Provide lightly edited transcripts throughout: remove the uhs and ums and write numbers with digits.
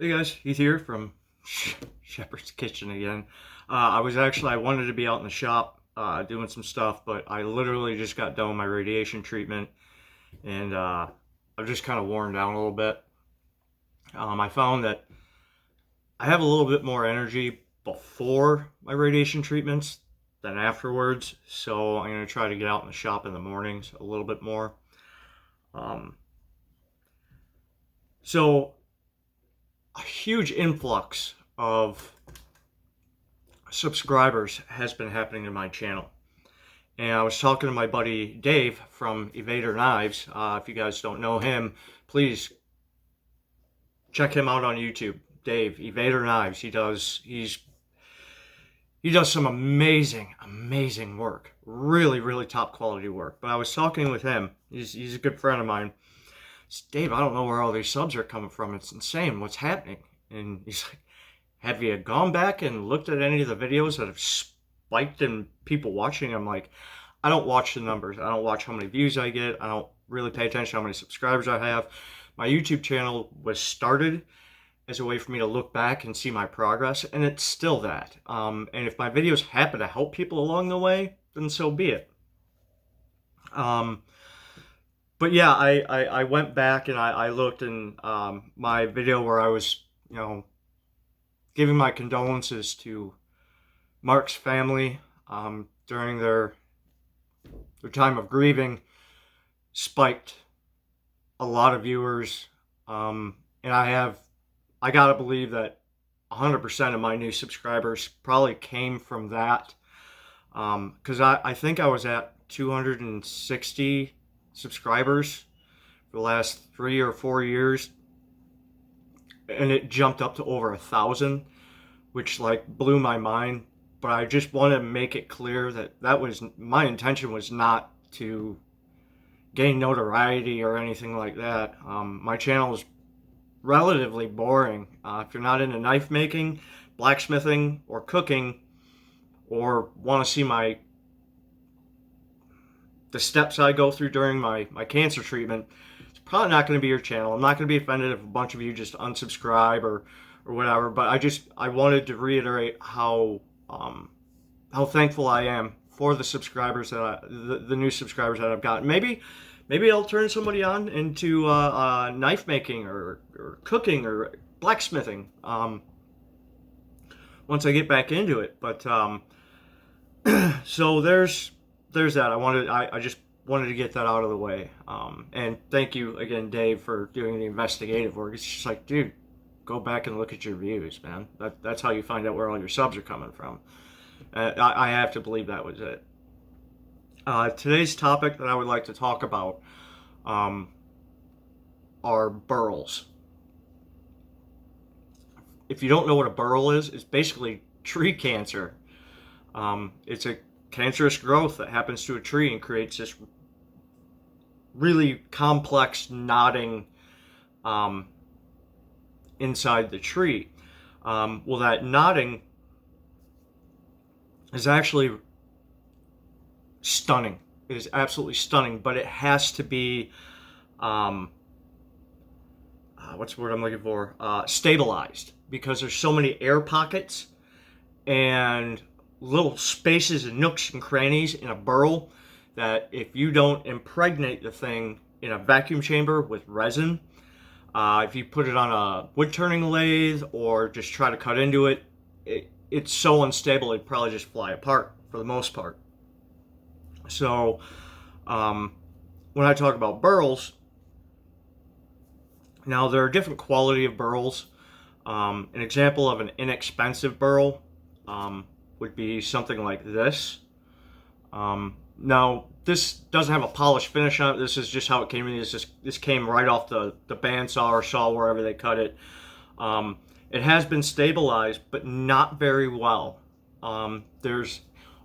Hey guys, Heath here from Shepherd's Kitchen again. I wanted to be out in the shop doing some stuff, but I literally just got done with my radiation treatment and I've just kind of worn down a little bit. I found that I have a little bit more energy before my radiation treatments than afterwards, so I'm going to try to get out in the shop in the mornings a little bit more. Um, so, a huge influx of subscribers has been happening to my channel. And I was talking to my buddy Dave from Evader Knives. If you guys don't know him, please check him out on YouTube. Dave, Evader Knives. He does some amazing work. Really top quality work. But I was talking with him. He's a good friend of mine. Dave, I don't know where all these subs are coming from. It's insane. What's happening? And he's like, have you gone back and looked at any of the videos that have spiked in people watching? I'm like, I don't watch the numbers. I don't watch how many views I get. I don't really pay attention to how many subscribers I have. My YouTube channel was started as a way for me to look back and see my progress, and it's still that. And if my videos happen to help people along the way, then so be it. But yeah, I went back and I looked in my video where I was, giving my condolences to Mark's family during their time of grieving, spiked a lot of viewers. And I gotta believe that 100% of my new subscribers probably came from that. Because I think I was at 260 subscribers for the last 3 or 4 years, and it jumped up to over 1,000, which blew my mind. But I just want to make it clear that was my intention, was not to gain notoriety or anything like that. My channel is relatively boring. If you're not into knife making, blacksmithing, or cooking, or want to see the steps I go through during my cancer treatment, it's probably not going to be your channel. I'm not going to be offended if a bunch of you just unsubscribe or whatever, but I wanted to reiterate how thankful I am for the subscribers the new subscribers that I've gotten. Maybe I'll turn somebody on into knife making or cooking or blacksmithing once I get back into it. But so there's that. I just wanted to get that out of the way. And thank you again, Dave, for doing the investigative work. It's just like, dude, go back and look at your views, man. That's how you find out where all your subs are coming from. I have to believe that was it. Today's topic that I would like to talk about are burls. If you don't know what a burl is, it's basically tree cancer. It's a cancerous growth that happens to a tree and creates this really complex knotting inside the tree. Well, that knotting is actually stunning. It is absolutely stunning, but it has to be what's the word I'm looking for? Stabilized, because there's so many air pockets and little spaces and nooks and crannies in a burl that if you don't impregnate the thing in a vacuum chamber with resin, if you put it on a wood turning lathe or just try to cut into it, it's so unstable it'd probably just fly apart for the most part. So when I talk about burls, now there are different quality of burls. An example of an inexpensive burl would be something like this. Now this doesn't have a polished finish on it. This is just how it came in. This came right off the bandsaw or saw, wherever they cut it. It has been stabilized, but not very well. There's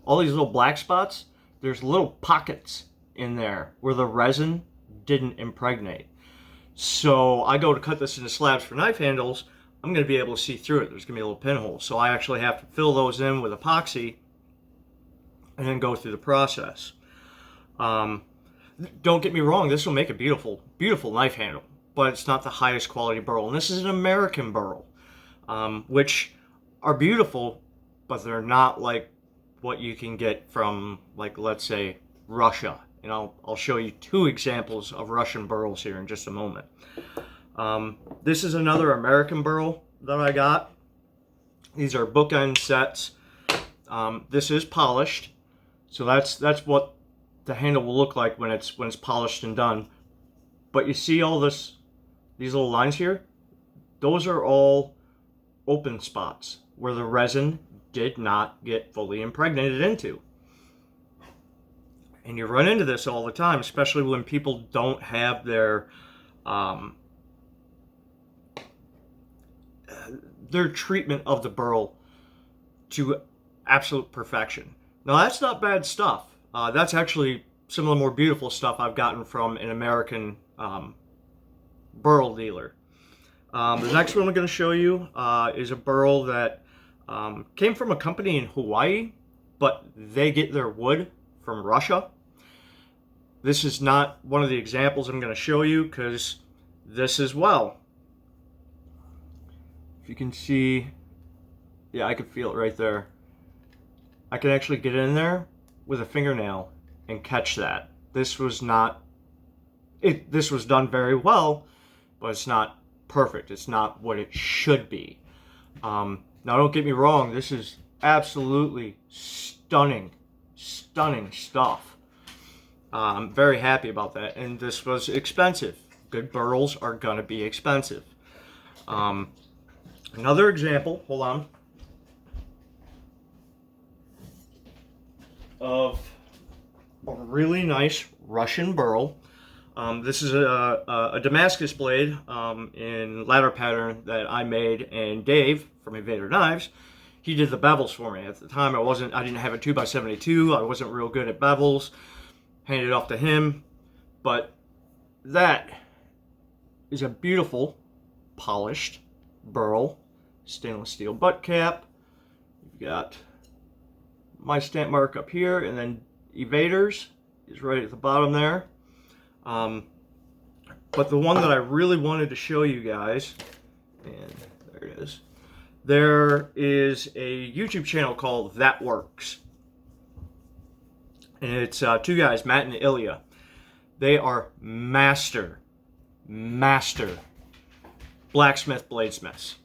all these little black spots. There's little pockets in there where the resin didn't impregnate. So I go to cut this into slabs for knife handles. I'm going to be able to see through it. There's going to be a little pinhole. So I actually have to fill those in with epoxy and then go through the process. Don't get me wrong, this will make a beautiful knife handle. but it's not the highest quality burl. And this is an American burl, which are beautiful, but they're not like what you can get from, like, let's say, Russia. And I'll show you 2 examples of Russian burls here in just a moment. This is another American burl that I got. These are bookend sets. This is polished, so that's what the handle will look like when it's polished and done. But you see all these little lines here? Those are all open spots where the resin did not get fully impregnated into. And you run into this all the time, especially when people don't have their treatment of the burl to absolute perfection. Now, that's not bad stuff. That's actually some of the more beautiful stuff I've gotten from an American burl dealer. The next one I'm going to show you is a burl that came from a company in Hawaii, but they get their wood from Russia. This is not one of the examples I'm going to show you, because this as well, if you can see, yeah, I can feel it right there. I can actually get in there with a fingernail and catch that. This was not, this was done very well, but it's not perfect. It's not what it should be. Now, don't get me wrong, this is absolutely stunning stuff. I'm very happy about that, and this was expensive. Good burls are gonna be expensive. Another example, hold on, of a really nice Russian burl. This is a Damascus blade in ladder pattern that I made, and Dave from Invader Knives, he did the bevels for me. At the time, I didn't have a 2x72. I wasn't real good at bevels. Handed it off to him, but that is a beautiful polished burl, stainless steel butt cap. You've got my stamp mark up here, and then Evaders is right at the bottom there. But the one that I really wanted to show you guys, and there it is, there is a YouTube channel called That Works. And it's 2 guys, Matt and Ilya. They are master blacksmith bladesmiths.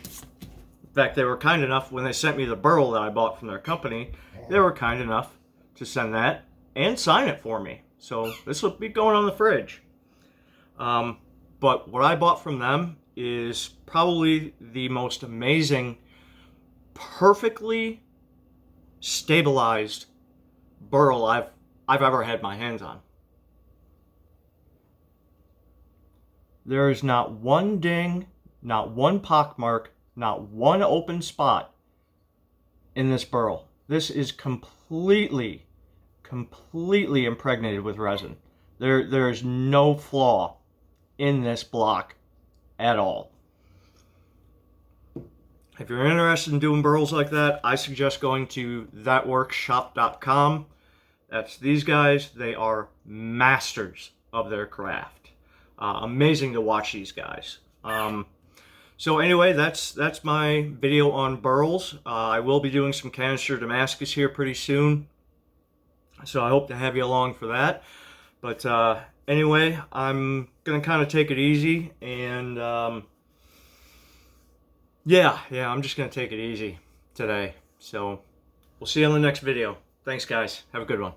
In fact, they were kind enough, when they sent me the burl that I bought from their company, they were kind enough to send that and sign it for me. So this will be going on the fridge. But what I bought from them is probably the most amazing, perfectly stabilized burl I've ever had my hands on. There is not one ding, not one pockmark, not one open spot in this burl. This is completely impregnated with resin. There is no flaw in this block at all. If you're interested in doing burls like that, I suggest going to thatworkshop.com. That's these guys. They are masters of their craft. Amazing to watch these guys. So anyway, that's my video on burls. I will be doing some canister Damascus here pretty soon, so I hope to have you along for that. But anyway, I'm gonna kind of take it easy, and yeah, I'm just gonna take it easy today. So we'll see you on the next video. Thanks, guys. Have a good one.